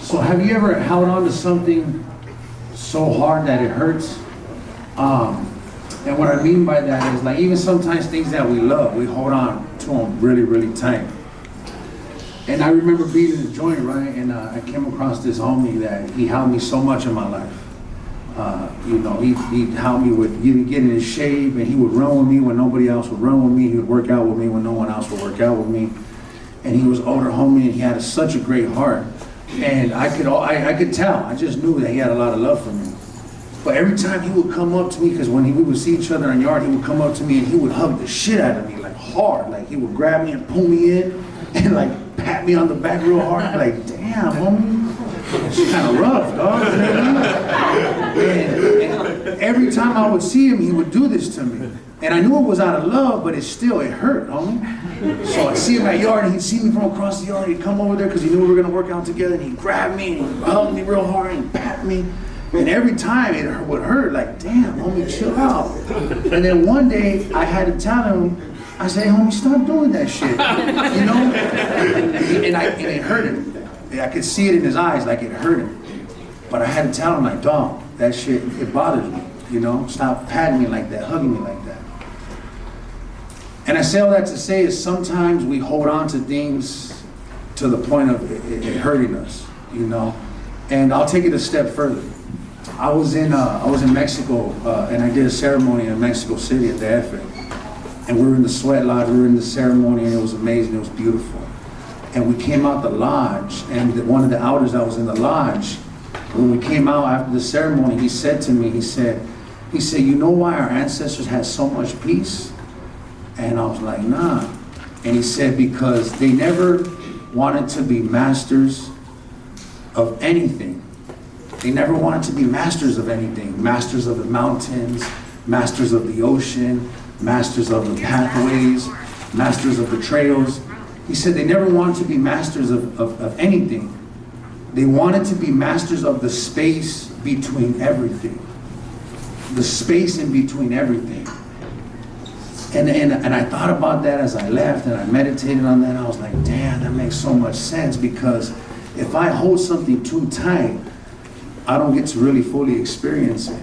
So have you ever held on to something so hard that it hurts? And what I mean by that is, like, even sometimes things that we love, we hold on to them really, really tight. And I remember being in the joint, right? And I came across this homie that he helped me so much in my life. You know, he'd help me with getting in shape, and he would run with me when nobody else would run with me. He would work out with me when no one else would work out with me. And he was older homie, and he had such a great heart. And I could tell, I just knew that he had a lot of love for me. But every time he would come up to me, because when we would see each other in the yard, he would come up to me and he would hug the shit out of me, like hard. Like he would grab me and pull me in and like pat me on the back real hard. I'm like, damn, homie, it's kind of rough, dog. You know what I mean? And every time I would see him, he would do this to me. And I knew it was out of love, but it hurt, homie. So I'd see him at yard, and he'd see me from across the yard. He'd come over there because he knew we were going to work out together. And he'd grab me and he'd hug me real hard and pat me. And every time it would hurt, like, damn, homie, chill out. And then one day I had to tell him, I said, hey, homie, stop doing that shit, you know? And it hurt him. I could see it in his eyes, like it hurt him. But I had to tell him, like, dog, that shit, it bothers me, you know? Stop patting me like that, hugging me like that. And I say all that to say is sometimes we hold on to things to the point of it hurting us, you know? And I'll take it a step further. I was in Mexico, and I did a ceremony in Mexico City at the EFE. And we were in the sweat lodge, we were in the ceremony, and it was amazing, it was beautiful. And we came out the lodge, and one of the elders that was in the lodge, when we came out after the ceremony, he said to me, he said, you know why our ancestors had so much peace? And I was like, nah. And he said, because they never wanted to be masters of anything. They never wanted to be masters of anything. Masters of the mountains, masters of the ocean, masters of the pathways, masters of the trails. He said they never wanted to be masters of anything. They wanted to be masters of the space between everything. The space in between everything. And I thought about that as I left, and I meditated on that. I was like, damn, that makes so much sense, because if I hold something too tight, I don't get to really fully experience it.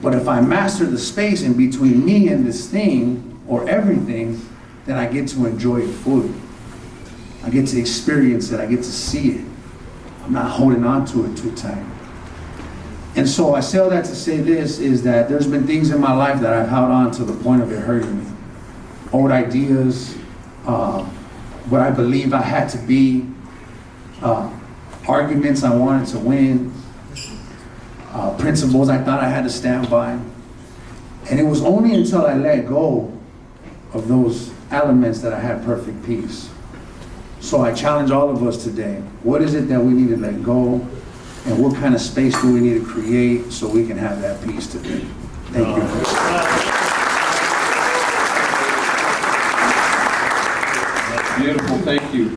But if I master the space in between me and this thing, or everything, then I get to enjoy it fully. I get to experience it, I get to see it. I'm not holding on to it too tight. And so I say all that to say this, is that there's been things in my life that I've held on to the point of it hurting me. Old ideas, what I believe I had to be, arguments I wanted to win, principles I thought I had to stand by. And it was only until I let go of those elements that I had perfect peace. So I challenge all of us today. What is it that we need to let go? And what kind of space do we need to create so we can have that peace today? Thank you. Beautiful, thank you.